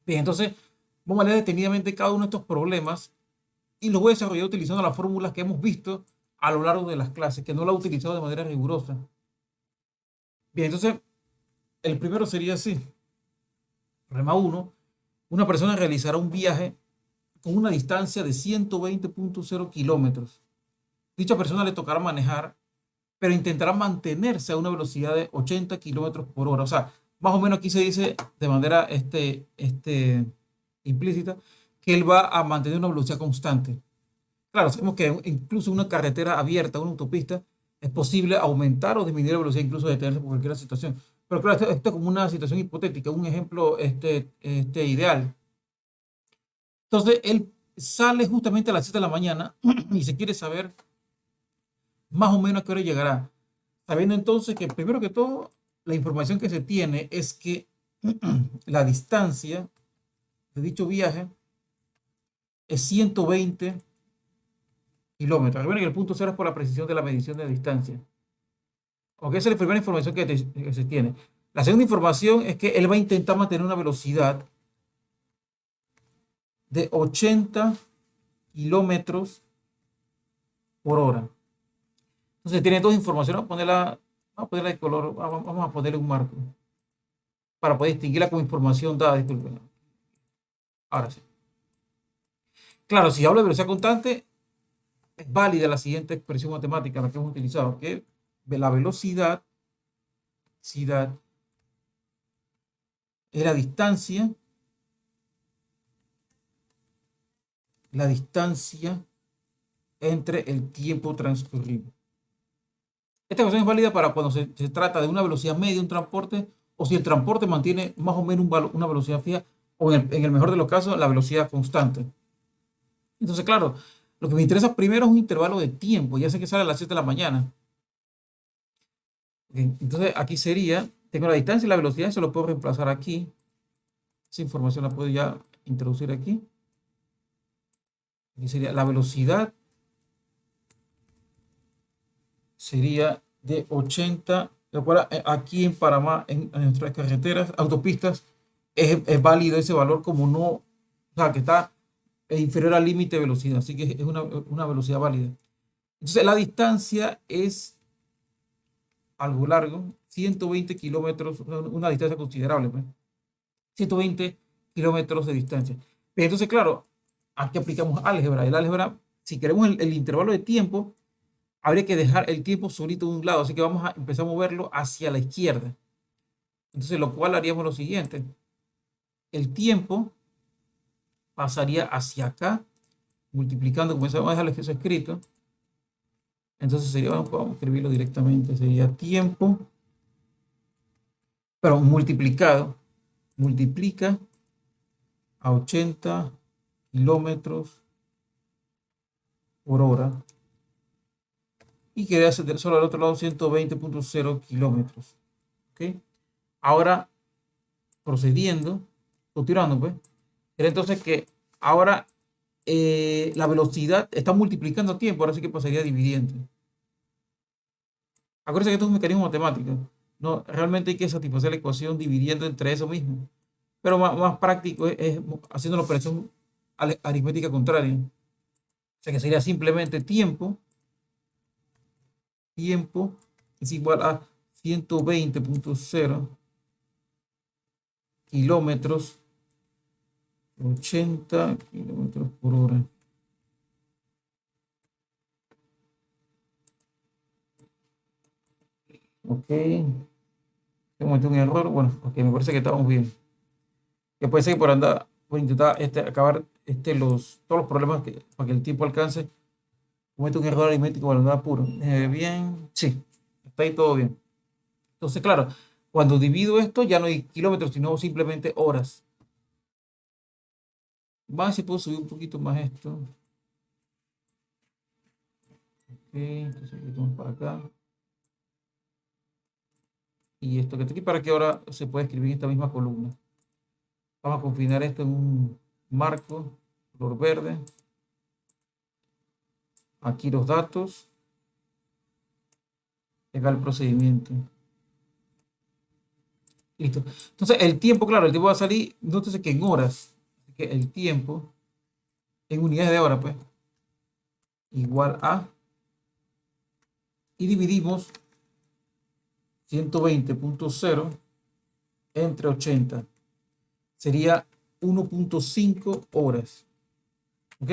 Bien, entonces vamos a leer detenidamente cada uno de estos problemas y los voy a desarrollar utilizando las fórmulas que hemos visto a lo largo de las clases, que no la he utilizado de manera rigurosa. Bien, entonces el primero sería así. Problema uno: una persona realizará un viaje con una distancia de 120,0 kilómetros. Dicha persona le tocará manejar, pero intentará mantenerse a una velocidad de 80 kilómetros por hora. O sea, más o menos aquí se dice de manera implícita que él va a mantener una velocidad constante. Claro, sabemos que incluso una carretera abierta, una autopista, es posible aumentar o disminuir la velocidad, incluso detenerse por cualquier situación. Pero claro, esto es como una situación hipotética, un ejemplo ideal. Entonces, él sale justamente a las 7 de la mañana y se quiere saber más o menos a qué hora llegará. Sabiendo entonces que, primero que todo, la información que se tiene es que la distancia de dicho viaje es 120 kilómetros. Recuerden que el punto cero es por la precisión de la medición de distancia. Ok, esa es la primera información que se tiene. La segunda información es que él va a intentar mantener una velocidad de 80 kilómetros por hora. Entonces tiene dos informaciones. Vamos a ponerla de color, vamos a ponerle un marco para poder distinguirla como información dada. Disculpen. Ahora sí. Claro, si hablo de velocidad constante, es válida la siguiente expresión matemática, la que hemos utilizado, que la velocidad es la distancia entre el tiempo transcurrido. Esta ecuación es válida para cuando se trata de una velocidad media de un transporte o si el transporte mantiene más o menos una velocidad fija o en el mejor de los casos la velocidad constante. Entonces, claro, lo que me interesa primero es un intervalo de tiempo. Ya sé que sale a las 7 de la mañana. Bien, entonces, aquí sería, tengo la distancia y la velocidad, eso lo puedo reemplazar aquí. Esa información la puedo ya introducir aquí. Aquí sería la velocidad, sería de 80. Recuerda, aquí en Panamá, en nuestras carreteras, autopistas, es válido ese valor como no, o sea, que está inferior al límite de velocidad, así que es una velocidad válida. Entonces, la distancia es algo largo, 120 kilómetros, una distancia considerable, pues. 120 kilómetros de distancia. Pero entonces, claro, aquí aplicamos álgebra. El álgebra, si queremos el intervalo de tiempo, habría que dejar el tiempo solito de un lado, así que vamos a empezar a moverlo hacia la izquierda. Entonces, lo cual haríamos lo siguiente: el tiempo pasaría hacia acá, multiplicando, como eso, vamos a dejar eso escrito. Entonces sería, vamos a escribirlo directamente, sería tiempo, pero multiplicado, multiplica a 80 kilómetros por hora y quería hacer solo al otro lado 120,0 kilómetros. ¿Ok? Ahora, procediendo, continuando, pues, era entonces que ahora la velocidad está multiplicando tiempo, ahora sí que pasaría dividiendo. Acuérdense que esto es un mecanismo matemático. No, realmente hay que satisfacer la ecuación dividiendo entre eso mismo. Pero más práctico es haciendo la operación aritmética contraria. O sea que sería simplemente tiempo es igual a 120,0 kilómetros, 80 kilómetros por hora. Ok, cometí un error. Bueno, ok, me parece que estamos bien. Que puede ser que por intentar acabar todos los problemas para que el tiempo alcance, comete un error aritmético para andar puro. Bien, sí, está ahí todo bien. Entonces, claro, cuando divido esto ya no hay kilómetros, sino simplemente horas. Va, si puedo subir un poquito más esto. Ok, entonces aquí vamos para acá. Y esto que está aquí para que ahora se pueda escribir en esta misma columna. Vamos a confinar esto en un marco, color verde. Aquí los datos. Llega el procedimiento. Listo. Entonces, el tiempo, claro, el tiempo va a salir, entonces que en horas, así que el tiempo en unidades de hora, pues, igual a, y dividimos 120.0 entre 80. Sería 1.5 horas. ¿Ok?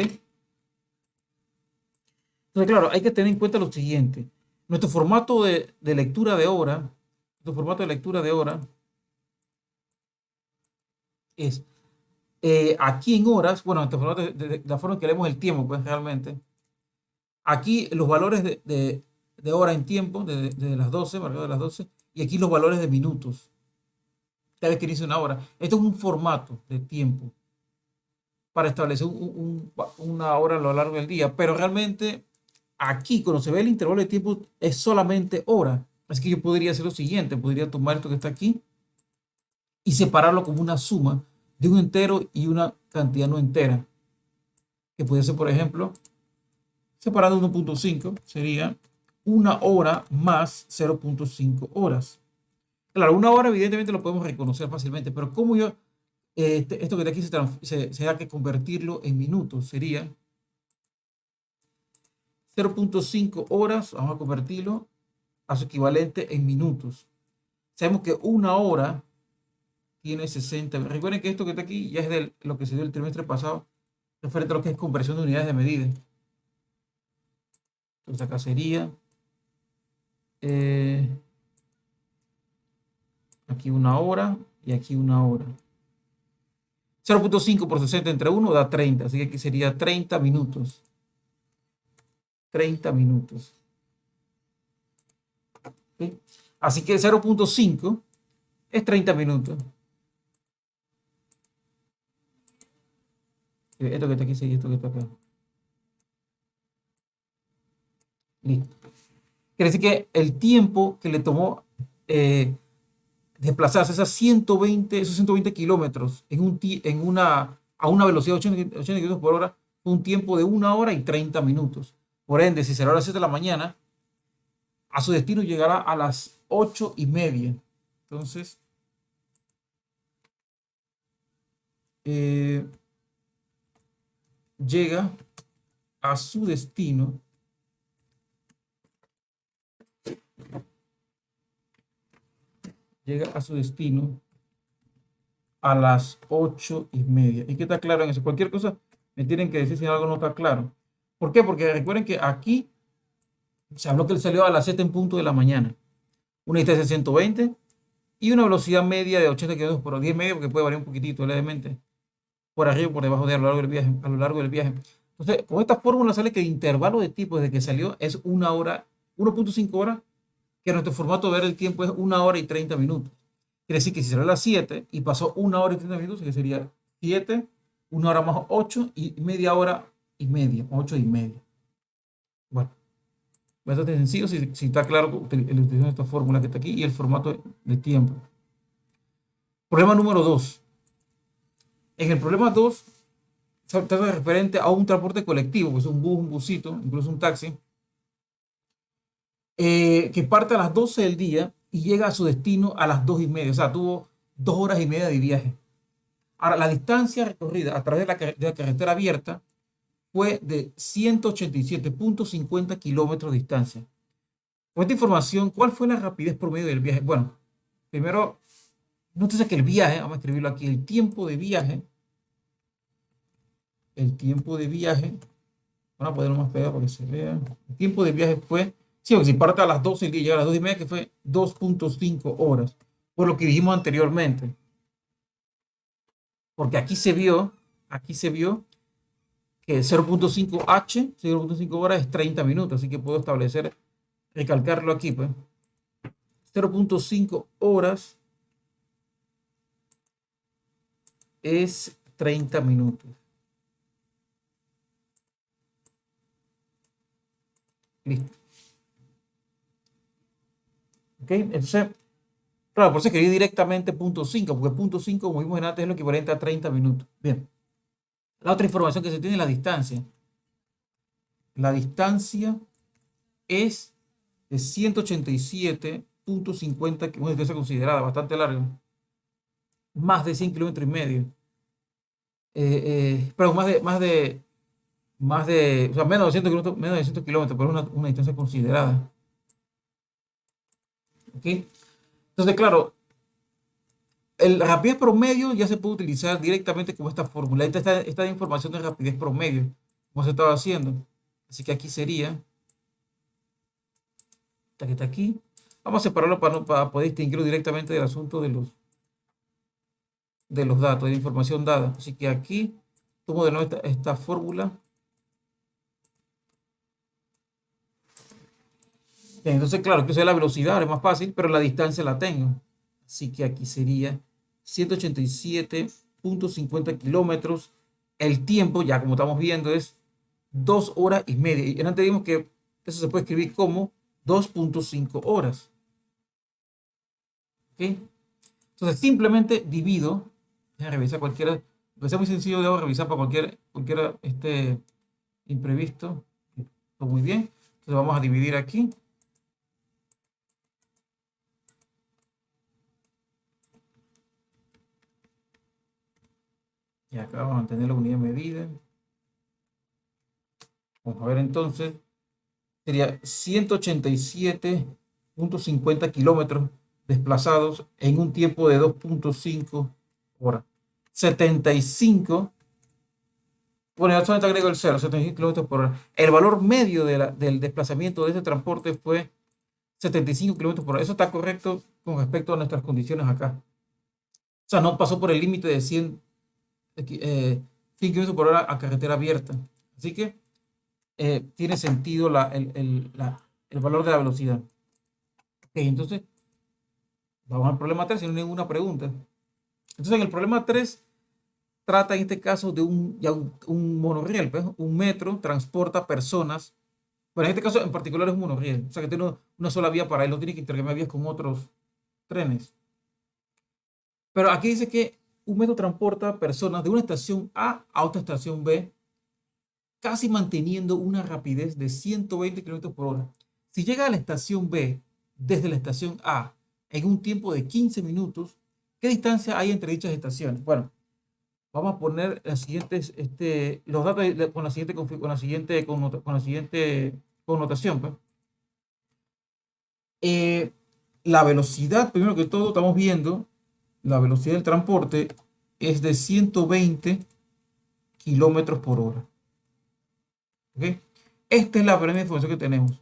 Entonces, claro, hay que tener en cuenta lo siguiente. Nuestro formato de lectura de hora, nuestro formato de lectura de hora es aquí en horas, bueno, nuestro formato de la forma en que leemos el tiempo, pues realmente. Aquí los valores de hora en tiempo, de las 12, marcado de las 12, y aquí los valores de minutos. Cada vez que inicia una hora. Esto es un formato de tiempo para establecer una hora a lo largo del día, pero realmente aquí, cuando se ve el intervalo de tiempo, es solamente hora. Así que yo podría hacer lo siguiente, podría tomar esto que está aquí y separarlo como una suma de un entero y una cantidad no entera, que puede ser, por ejemplo, separando 1.5, sería una hora más 0.5 horas. Claro, una hora evidentemente lo podemos reconocer fácilmente, pero como yo, esto que de aquí se da que convertirlo en minutos, sería 0.5 horas, vamos a convertirlo a su equivalente en minutos. Sabemos que una hora tiene 60. Recuerden que esto que está aquí ya es de lo que se dio el trimestre pasado, referente a lo que es conversión de unidades de medida. Entonces acá sería eh, aquí una hora y aquí una hora. 0.5 por 60 entre 1 da 30, así que aquí sería 30 minutos. 30 minutos. ¿Sí? Así que 0.5 es 30 minutos. Esto que está aquí sería esto que está acá. Listo. Quiere decir que el tiempo que le tomó eh, desplazarse esos 120 kilómetros a una velocidad de 80 kilómetros por hora fue un tiempo de 1 hora y 30 minutos. Por ende, si será a las 7 de la mañana, a su destino llegará a las 8:30. Entonces, eh, llega a su destino llega a su destino a las 8:30. ¿Y qué está claro en eso? Cualquier cosa me tienen que decir si algo no está claro. ¿Por qué? Porque recuerden que aquí se habló que él salió a las 7 en punto de la mañana. Una distancia de 120 y una velocidad media de 80 kilómetros por hora. 10 medio porque puede variar un poquitito levemente. Por arriba o por debajo de a lo largo del viaje. A lo largo del viaje. Entonces, con esta fórmula sale que el intervalo de tiempo desde que salió es 1 hora, 1.5 horas, que nuestro formato de ver el tiempo es 1 hora y 30 minutos. Quiere decir que si salió a las 7 y pasó 1 hora y 30 minutos, que sería 7, 1 hora más 8 y media hora y media, 8:30. Bueno, bastante sencillo si está claro la utilización de esta fórmula que está aquí y el formato de tiempo. Problema número 2. En el problema 2, se trata de referente a un transporte colectivo, pues un bus, un busito, incluso un taxi, que parte a las 12 del día y llega a su destino a las 2:30. O sea, tuvo 2 horas y media de viaje. Ahora, la distancia recorrida a través de la carretera abierta fue de 187.50 kilómetros de distancia. Con esta información, ¿cuál fue la rapidez promedio del viaje? Bueno, primero, nótese que el viaje, vamos a escribirlo aquí, el tiempo de viaje, van a ponerlo más pegado para que se vea. El tiempo de viaje fue, sí, porque si parte a las 12 y llega a las 2:30, que fue 2.5 horas, por lo que dijimos anteriormente. Porque aquí se vio que 0.5 H, 0.5 horas es 30 minutos, así que puedo establecer, recalcarlo aquí, pues. 0.5 horas es 30 minutos. Listo. ¿Ok? Entonces, claro, por eso escribí directamente punto 5, porque punto 5, como vimos antes, es lo equivalente a 30 minutos. Bien. La otra información que se tiene es la distancia. La distancia es de 187.50, que es una distancia considerada bastante larga. más de 100 kilómetros y medio. Perdón, o sea, menos de 100 kilómetros, pero es una distancia considerada. ¿Ok? Entonces, claro, la rapidez promedio ya se puede utilizar directamente como esta fórmula. Esta información de rapidez promedio, como se estaba haciendo. Así que aquí sería, esta que está aquí. Vamos a separarlo para poder distinguirlo directamente del asunto de los datos, de la información dada. Así que aquí tomo de nuevo esta fórmula. Bien, entonces, claro, que sea la velocidad, ahora es más fácil, pero la distancia la tengo. Así que aquí sería 187,50 kilómetros. El tiempo, ya como estamos viendo, es 2 horas y media. Y antes dijimos que eso se puede escribir como 2,5 horas. ¿Ok? Entonces, simplemente divido. Déjame revisar cualquiera. Aunque sea muy sencillo, debo revisar para cualquier imprevisto. Todo muy bien. Entonces, vamos a dividir aquí. Y acá vamos a tener la unidad de medida. Vamos a ver entonces. Sería 187,50 kilómetros desplazados en un tiempo de 2,5 horas. 75, bueno, ya solamente agrego el 0, 75 kilómetros por hora. El valor medio del desplazamiento de este transporte fue 75 kilómetros por hora. Eso está correcto con respecto a nuestras condiciones acá. O sea, no pasó por el límite de 100 kilómetros por hora a carretera abierta. Así que tiene sentido el valor de la velocidad. Ok, entonces vamos al problema 3 si no hay ninguna pregunta. Entonces, en el problema 3 trata en este caso de un monorriel, pues, un metro transporta personas. Bueno, en este caso en particular es un monorriel, o sea que tiene una sola vía para él, no tiene que intercambiar vías con otros trenes. Pero aquí dice que un metro transporta personas de una estación A otra estación B, casi manteniendo una rapidez de 120 kilómetros por hora. Si llega a la estación B desde la estación A en un tiempo de 15 minutos, ¿qué distancia hay entre dichas estaciones? Bueno, vamos a poner los datos con la siguiente connotación, pues. Eh, la velocidad, primero que todo, estamos viendo, la velocidad del transporte es de 120 kilómetros por hora. ¿Ok? Esta es la primera información que tenemos.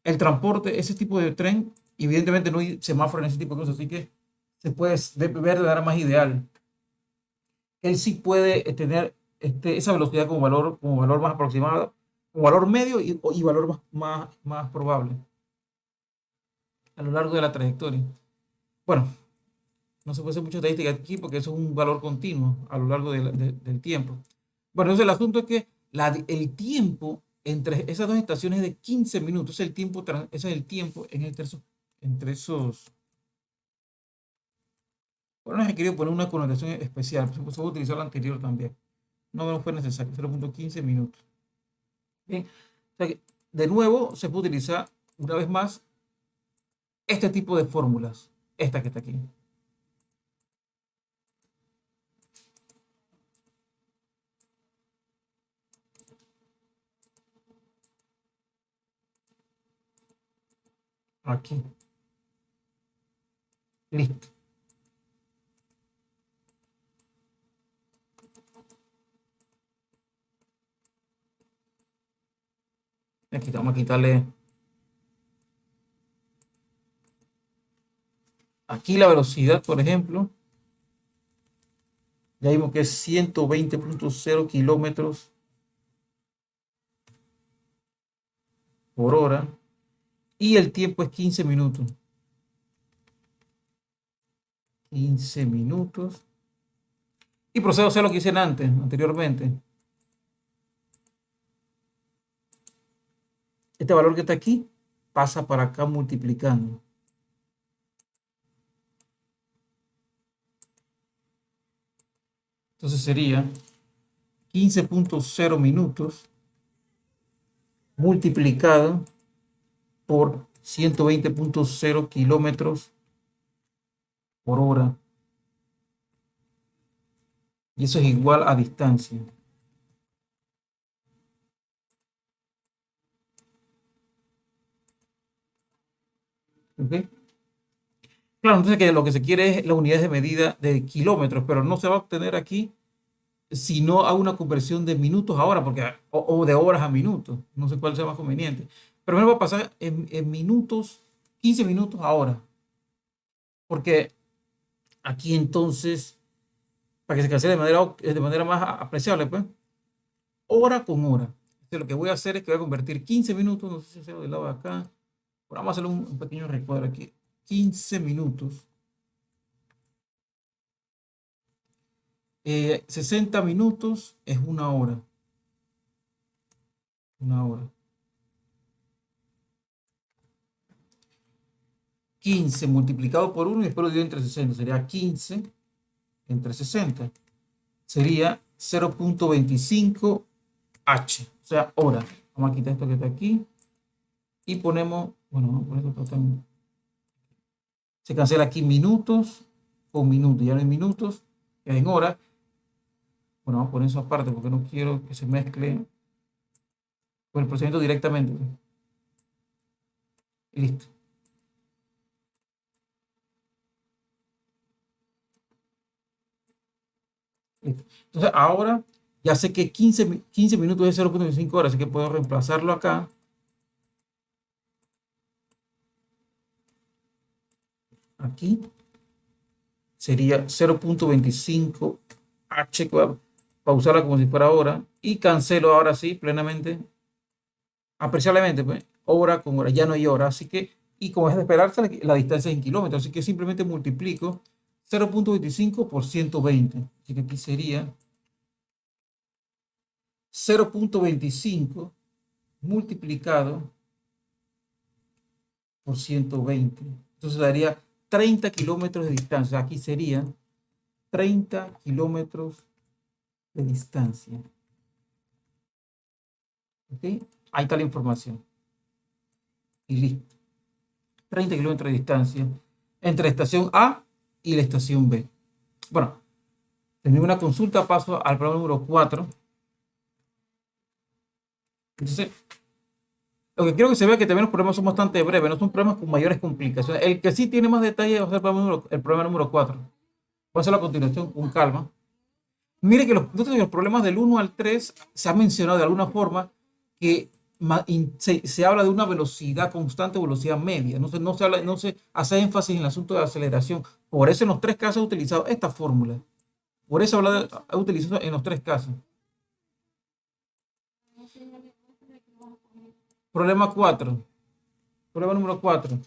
El transporte, ese tipo de tren, evidentemente no hay semáforo en ese tipo de cosas, así que se puede ver de manera más ideal. Él sí puede tener esa velocidad como valor más aproximado, como valor medio y valor más probable a lo largo de la trayectoria. Bueno, no se puede hacer mucha estadística aquí porque eso es un valor continuo a lo largo del tiempo. Bueno, entonces el asunto es que el tiempo entre esas dos estaciones es de 15 minutos. Ese es el tiempo entre esos. Bueno, no he querido poner una connotación especial, se puede utilizar la anterior también. No fue necesario, 0,15 minutos. Bien, o sea que, de nuevo se puede utilizar una vez más este tipo de fórmulas, esta que está aquí. Aquí. Listo. Aquí vamos a quitarle aquí la velocidad, por ejemplo. Ya vimos que es 120,0 kilómetros por hora. Y el tiempo es 15 minutos. 15 minutos. Y procedo a hacer lo que hice anteriormente. Este valor que está aquí pasa para acá multiplicando. Entonces sería 15,0 minutos multiplicado por 120,0 kilómetros por hora. Y eso es igual a distancia. ¿Ok? Claro, entonces que lo que se quiere es la unidad de medida de kilómetros, pero no se va a obtener aquí si no hago una conversión de minutos a hora, porque, o de horas a minutos. No sé cuál sea más conveniente. Pero me va a pasar en minutos, 15 minutos a hora. Porque aquí entonces, para que se cancele de manera más apreciable, pues, hora con hora. Entonces, lo que voy a hacer es que voy a convertir 15 minutos, no sé si sea del lado de acá. Vamos a hacer un pequeño recuadro aquí. 15 minutos. 60 minutos es una hora. Una hora. 15 multiplicado por 1 y después lo divido entre 60. Sería 15 entre 60. Sería 0.25 H. O sea, hora. Vamos a quitar esto que está aquí. Y ponemos, bueno, vamos a poner esto también. Se cancela aquí minutos con minutos. Ya no hay minutos, ya en hora. Bueno, vamos a poner eso aparte porque no quiero que se mezcle con el procedimiento directamente. Y listo. Listo. Entonces, ahora ya sé que 15 minutos es 0.25 horas, así que puedo reemplazarlo acá. Aquí sería 0.25 H, para usarla como si fuera hora. Y cancelo ahora sí, plenamente, apreciablemente, pues, hora con hora. Ya no hay hora, así que, y como es de esperarse, la distancia es en kilómetros, así que simplemente multiplico 0.25 por 120. Así que aquí sería 0.25 multiplicado por 120. Entonces daría 30 kilómetros de distancia. Aquí sería 30 kilómetros de distancia. ¿Ok? Ahí está la información. Y listo. 30 kilómetros de distancia entre la estación A y la estación B. Bueno, tengo una consulta, paso al problema número 4. Entonces, lo que quiero que se vea es que también los problemas son bastante breves, no son problemas con mayores complicaciones. El que sí tiene más detalle va a ser el problema número 4. Voy a hacerlo a continuación con calma. Mire que los problemas del 1 al 3 se ha mencionado de alguna forma que se habla de una velocidad constante o velocidad media. No se hace énfasis en el asunto de aceleración. Por eso en los tres casos he utilizado esta fórmula. Por eso he utilizado en los tres casos. Problema 4. Problema número 4.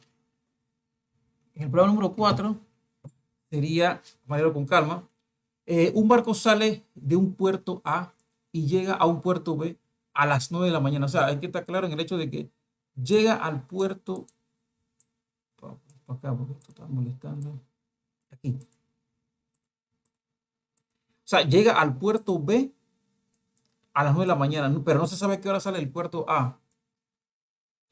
En el problema número 4 sería, manero con calma, un barco sale de un puerto A y llega a un puerto B a las 9 de la mañana. O sea, hay que estar claro en el hecho de que llega al puerto, para acá, porque esto está molestando, aquí. O sea, llega al puerto B a las 9 de la mañana, pero no se sabe a qué hora sale el puerto A.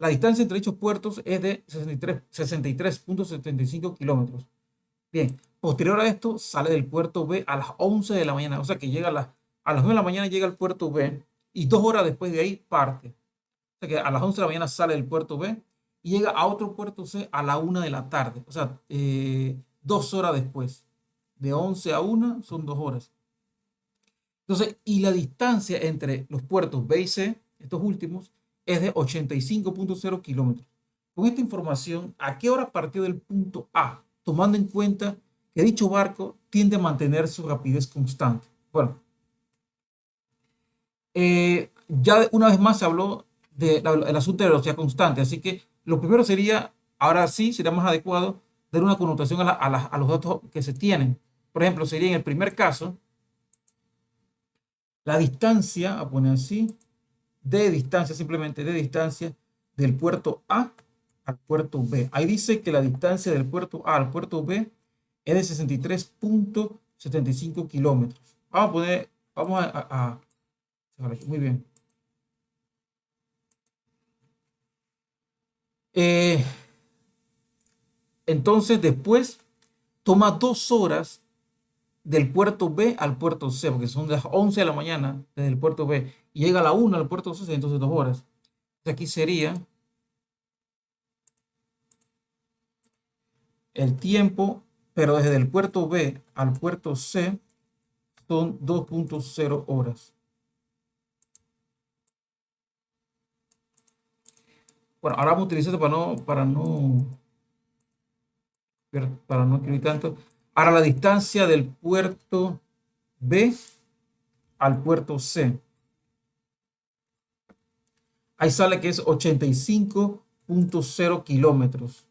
La distancia entre dichos puertos es de 63.75 kilómetros. Bien, posterior a esto sale del puerto B a las 11 de la mañana, o sea que llega a las 9 de la mañana llega al puerto B y 2 horas después de ahí parte. O sea que a las 11 de la mañana sale del puerto B y llega a otro puerto C a la 1 de la tarde, o sea, 2 horas después. De 11 a 1 son 2 horas. Entonces, y la distancia entre los puertos B y C, estos últimos, es de 85.0 kilómetros. Con esta información, ¿a qué hora partió del punto A? Tomando en cuenta que dicho barco tiende a mantener su rapidez constante. Bueno, ya una vez más se habló del asunto de velocidad constante, así que lo primero sería, ahora sí, sería más adecuado dar una connotación a los datos que se tienen. Por ejemplo, sería en el primer caso, la distancia, a poner así, de distancia, simplemente de distancia del puerto A al puerto B. Ahí dice que la distancia del puerto A al puerto B es de 63.75 kilómetros. Vamos a poner, vamos muy bien. Eh, entonces después toma 2 horas del puerto B al puerto C, porque son las 11 de la mañana desde el puerto B, y llega a la 1 al puerto C, entonces 2 horas. Entonces aquí sería el tiempo, pero desde el puerto B al puerto C son 2.0 horas. Bueno, ahora vamos a utilizar esto para no escribir tanto. Ahora la distancia del puerto B al puerto C. Ahí sale que es 85.0 kilómetros.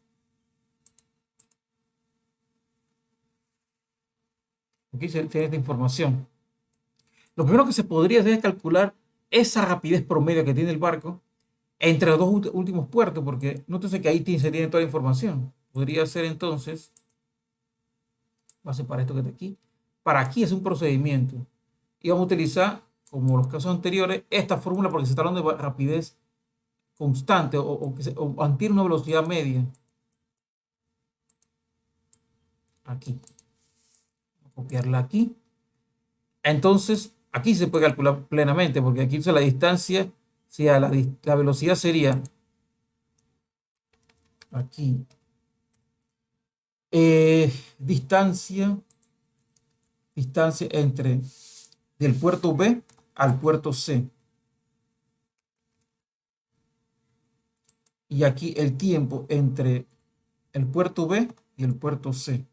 Aquí se tiene esta información. Lo primero que se podría hacer es calcular esa rapidez promedio que tiene el barco entre los dos últimos puertos, porque nótese que ahí se tiene toda la información. Podría ser entonces, base para esto que está aquí, para aquí es un procedimiento. Y vamos a utilizar, como los casos anteriores, esta fórmula porque se está hablando de rapidez constante o mantiene una velocidad media. Aquí. Voy a copiarla aquí. Entonces, aquí se puede calcular plenamente, porque aquí la distancia, si la velocidad sería aquí, distancia entre del puerto B al puerto C. Y aquí el tiempo entre el puerto B y el puerto C.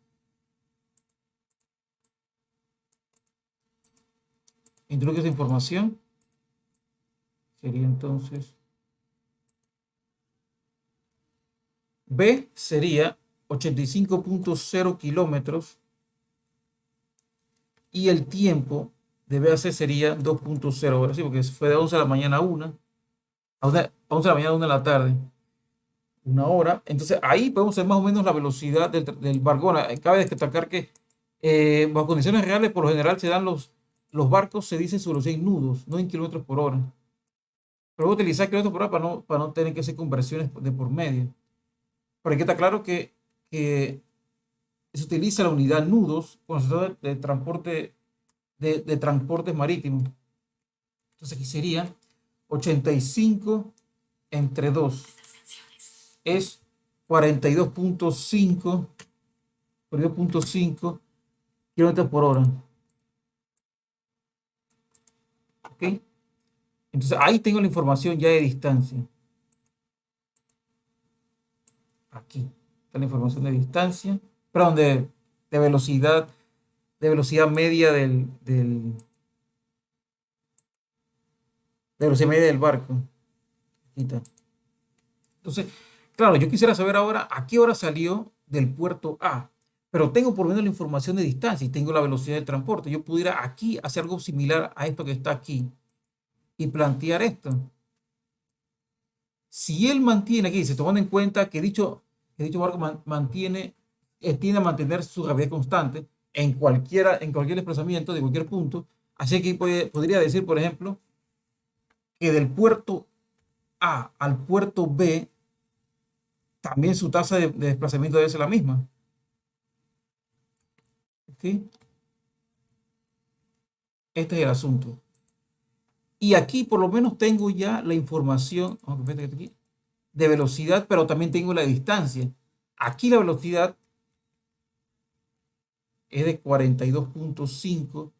Introduce esa información. Sería entonces B sería 85.0 kilómetros y el tiempo de BAC sería 2.0 horas, ¿sí? Porque fue de 11 de la mañana a 1, a 11 de la mañana a 1 de la tarde, 1 hora. Entonces ahí podemos ver más o menos la velocidad del barco. Bueno, cabe destacar que bajo condiciones reales por lo general se dan los barcos, se dice su velocidad en nudos, no en kilómetros por hora. Pero voy a utilizar kilómetros por hora para no tener que hacer conversiones de por medio. Pero aquí está claro que se utiliza la unidad nudos cuando se trata de transporte de transportes marítimos. Entonces aquí sería 85 entre 2 es 42.5 kilómetros por hora. ¿Ok? Entonces ahí tengo la información ya de distancia. Aquí está la información de distancia, perdón, de velocidad, media de velocidad media del barco. Aquí está. Entonces, claro, yo quisiera saber ahora a qué hora salió del puerto A, pero tengo por lo menos la información de distancia y tengo la velocidad del transporte. Yo pudiera aquí hacer algo similar a esto que está aquí y plantear esto. Si él mantiene aquí, se tomando en cuenta que dicho barco tiende a mantener su rapidez constante en cualquier desplazamiento de cualquier punto, así que podría decir, por ejemplo, que del puerto A al puerto B también su tasa de desplazamiento debe ser la misma. ¿Okay? Este es el asunto. Y aquí por lo menos tengo ya la información de velocidad, pero también tengo la distancia. Aquí la velocidad es de 42.5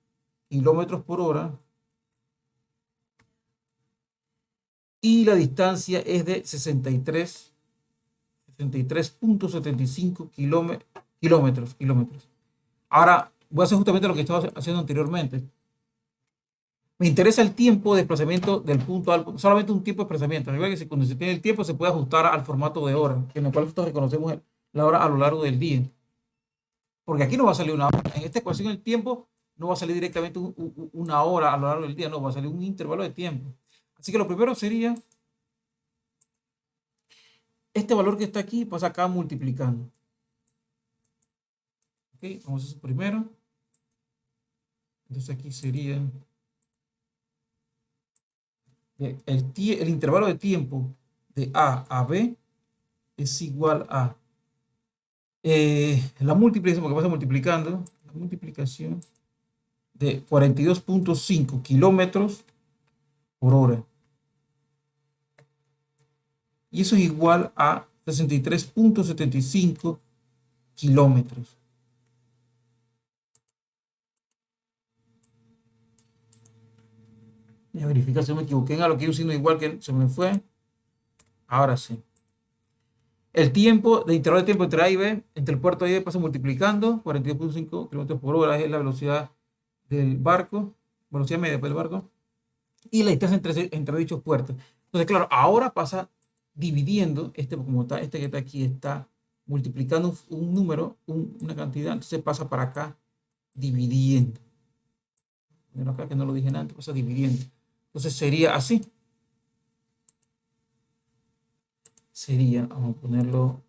kilómetros por hora y la distancia es de 63.75 kilómetros. Ahora voy a hacer justamente lo que estaba haciendo anteriormente. Me interesa el tiempo de desplazamiento del punto al punto, solamente un tiempo de desplazamiento. Recuerda que cuando se tiene el tiempo se puede ajustar al formato de hora, en el cual nosotros reconocemos la hora a lo largo del día. Porque aquí no va a salir una hora. En esta ecuación el tiempo no va a salir directamente una hora a lo largo del día, no, va a salir un intervalo de tiempo. Así que lo primero sería este valor que está aquí, pasa acá multiplicando. Ok, vamos a hacer primero. Entonces aquí sería el intervalo de tiempo de A a B es igual a la multiplicación, porque pasa multiplicando, multiplicación de 42.5 kilómetros por hora. Y eso es igual a 63.75 kilómetros. Voy a verificar si me equivoqué en algo, que un signo igual que se me fue. Ahora sí. El tiempo, de intervalo de tiempo entre A y B, entre el puerto A y B pasa multiplicando, 42.5 kilómetros por hora es la velocidad del barco, velocidad media del barco, y la distancia entre dichos puertos. Entonces, claro, ahora pasa dividiendo, como está, este que está aquí está multiplicando un número, una cantidad, entonces pasa para acá dividiendo. Pero acá que no lo dije antes, pasa dividiendo. Entonces sería así. Sería, vamos a ponerlo,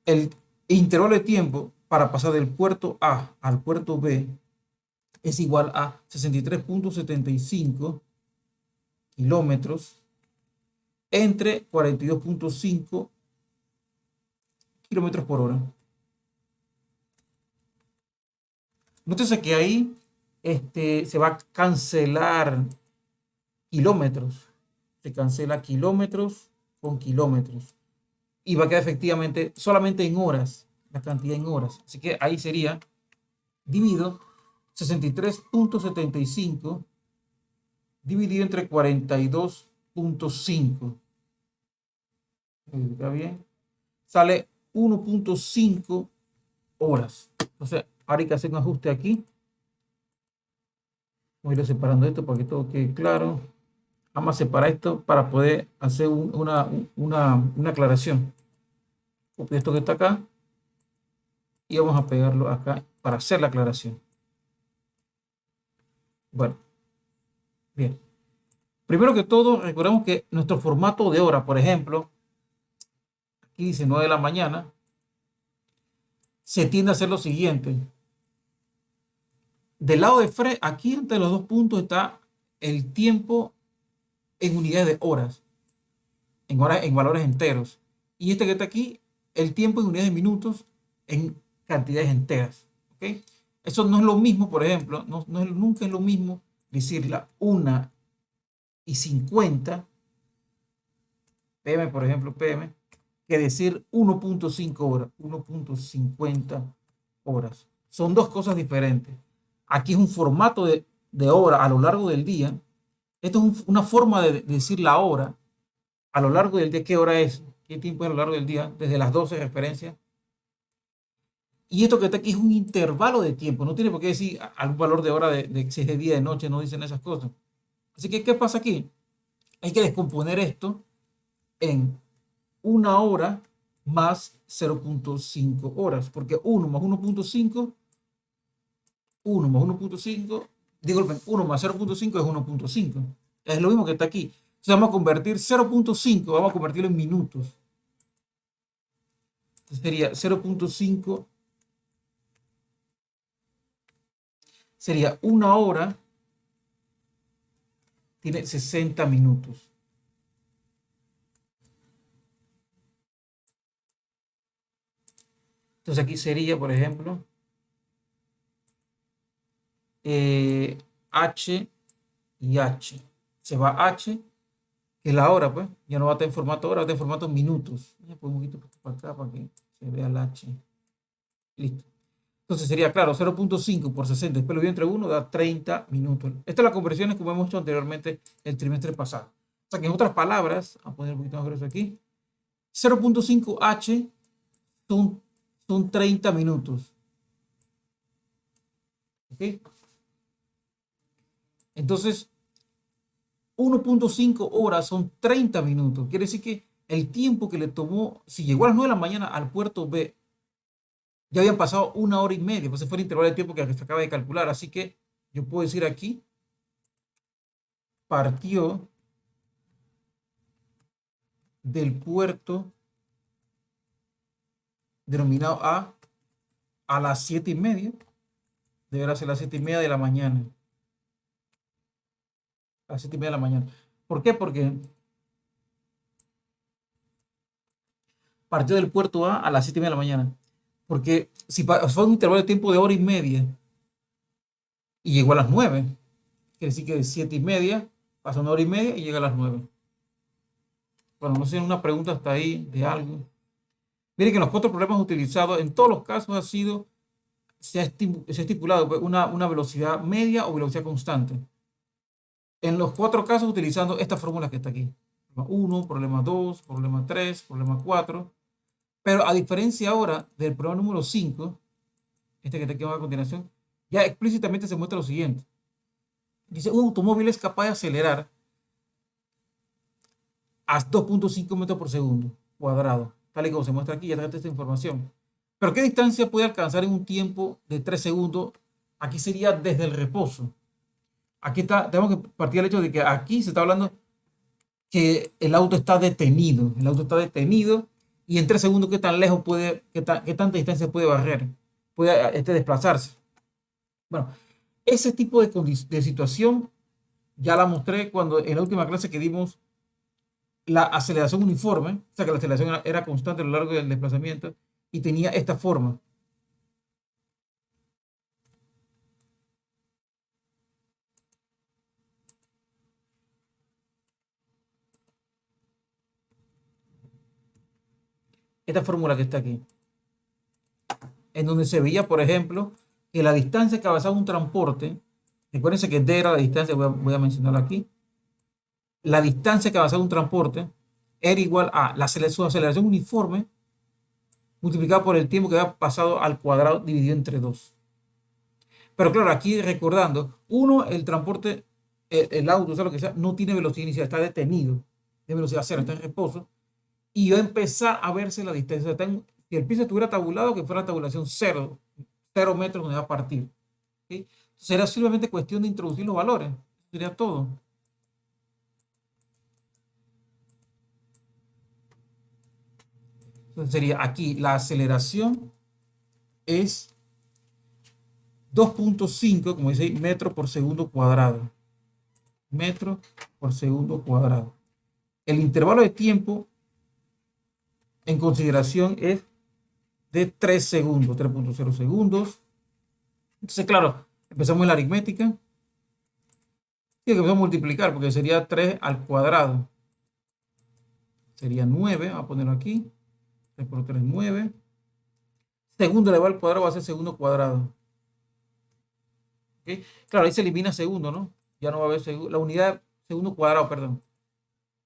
el intervalo de tiempo para pasar del puerto A al puerto B es igual a 63.75 kilómetros entre 42.5 kilómetros por hora. Nótese que ahí se va a cancelar kilómetros. Se cancela kilómetros con kilómetros. Y va a quedar efectivamente solamente en horas, la cantidad en horas. Así que ahí sería dividido 63.75 dividido entre 42.5. ¿Está bien? Sale 1.5 horas. Entonces, ahora hay que hacer un ajuste aquí. Voy a ir separando esto para que todo quede claro. Vamos a separar esto para poder hacer una aclaración. Copio esto que está acá y vamos a pegarlo acá para hacer la aclaración. Bueno, bien. Primero que todo, recordemos que nuestro formato de hora, por ejemplo, aquí dice 9 de la mañana, se tiende a hacer lo siguiente. Del lado de Fred, aquí entre los dos puntos está el tiempo en unidades de horas, en valores enteros. Y este que está aquí, el tiempo en unidades de minutos en cantidades enteras. ¿Okay? Eso no es lo mismo, por ejemplo, nunca es lo mismo decir la 1:50 PM, por ejemplo, PM, que decir 1.5 horas, 1.50 horas. Son dos cosas diferentes. Aquí es un formato de hora a lo largo del día. Esto es una forma de decir la hora a lo largo del día. ¿Qué hora es? ¿Qué tiempo es a lo largo del día? Desde las 12 referencias. Y esto que está aquí es un intervalo de tiempo. No tiene por qué decir algún valor de hora de si es de día, de noche, no dicen esas cosas. Así que, ¿qué pasa aquí? Hay que descomponer esto en una hora más 0.5 horas, porque 1 más 1.5, 1 más 1.5, disculpen, 1 más 0.5 es 1.5. Es lo mismo que está aquí. Entonces vamos a convertir 0.5, vamos a convertirlo en minutos. Entonces sería 0.5, sería una hora, tiene 60 minutos. Entonces aquí sería, por ejemplo, H y H. Se va H, que es la hora, pues. Ya no va a estar en formato hora, va a estar en formato minutos. Voy a poner un poquito para acá para que se vea el H. Listo. Entonces sería, claro, 0.5 por 60, después lo divido entre 1, da 30 minutos. Estas son las conversiones como hemos hecho anteriormente el trimestre pasado. O sea que en otras palabras, vamos a poner un poquito más grueso aquí, 0.5 H son 30 minutos. ¿Ok? Entonces, 1.5 horas son 30 minutos. Quiere decir que el tiempo que le tomó, si llegó a las 9 de la mañana al puerto B, ya habían pasado una hora y media, pues ese fue el intervalo de tiempo que se acaba de calcular. Así que yo puedo decir aquí, partió del puerto denominado a las 7:30, deberá ser las 7:30 de la mañana. A las 7:30 de la mañana. ¿Por qué? Porque partió del puerto A las 7:30 de la mañana. Porque si fue un intervalo de tiempo de hora y media y llegó a las 9, quiere decir que de 7:30 pasa una hora y media y llega a las 9. Bueno, no sé, una pregunta hasta ahí de algo. Miren que en los cuatro problemas utilizados, en todos los casos se ha estipulado pues, una velocidad media o velocidad constante. En los cuatro casos utilizando esta fórmula que está aquí. Problema 1, problema 2, problema 3, problema 4. Pero a diferencia ahora del problema número 5, este que te queda a continuación, ya explícitamente se muestra lo siguiente. Dice, un automóvil es capaz de acelerar a 2.5 metros por segundo cuadrado, tal y como se muestra aquí, ya trata esta información. Pero ¿qué distancia puede alcanzar en un tiempo de 3 segundos? Aquí sería desde el reposo. Aquí está, tenemos que partir del hecho de que aquí se está hablando que el auto está detenido. El auto está detenido y en 3 segundos, ¿qué tan lejos puede, qué tanta distancia puede barrer? Puede desplazarse. Bueno, ese tipo de situación ya la mostré cuando en la última clase que dimos la aceleración uniforme, o sea que la aceleración era constante a lo largo del desplazamiento y tenía esta forma. Esta fórmula que está aquí, en donde se veía, por ejemplo, que la distancia que avanzaba un transporte, recuérdense que D era la distancia, voy a mencionarla aquí, la distancia que avanzaba un transporte era igual a su aceleración uniforme multiplicado por el tiempo que había pasado al cuadrado dividido entre 2. Pero claro, aquí recordando, uno, el transporte, el auto, o sea, lo que sea, no tiene velocidad inicial, está detenido, de velocidad cero, está en reposo, y va a empezar a verse la distancia. Si el piso estuviera tabulado, que fuera tabulación cero, 0 metros donde va a partir. ¿Sí? Será simplemente cuestión de introducir los valores. Eso sería todo. Entonces sería aquí, la aceleración es 2.5, como dice ahí, metro por segundo cuadrado. Metro por segundo cuadrado. El intervalo de tiempo en consideración es de 3 segundos, 3.0 segundos. Entonces, claro, empezamos en la aritmética. Y empezamos a multiplicar porque sería 3 al cuadrado. Sería 9, vamos a ponerlo aquí. 3 por 3, 9. Segundo elevado al cuadrado va a ser segundo cuadrado. ¿Okay? Claro, ahí se elimina segundo, ¿no? Ya no va a haber segundo. La unidad segundo cuadrado, perdón.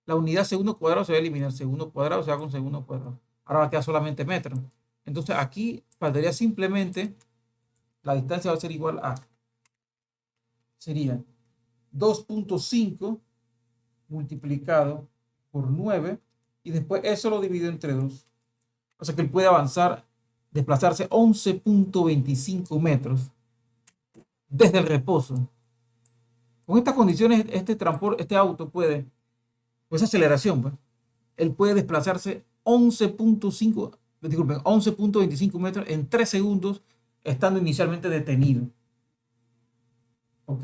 La unidad segundo cuadrado se va a eliminar. Segundo cuadrado se va con segundo cuadrado. Ahora va a quedar solamente metro. Entonces aquí faltaría simplemente, la distancia va a ser igual a, sería 2.5 multiplicado por 9 y después eso lo divido entre 2. O sea que él puede avanzar, desplazarse 11.25 metros desde el reposo. Con estas condiciones, este auto puede, con esa aceleración, pues, él puede desplazarse 11.5, disculpen, 11.25 metros en 3 segundos, estando inicialmente detenido. ¿Ok?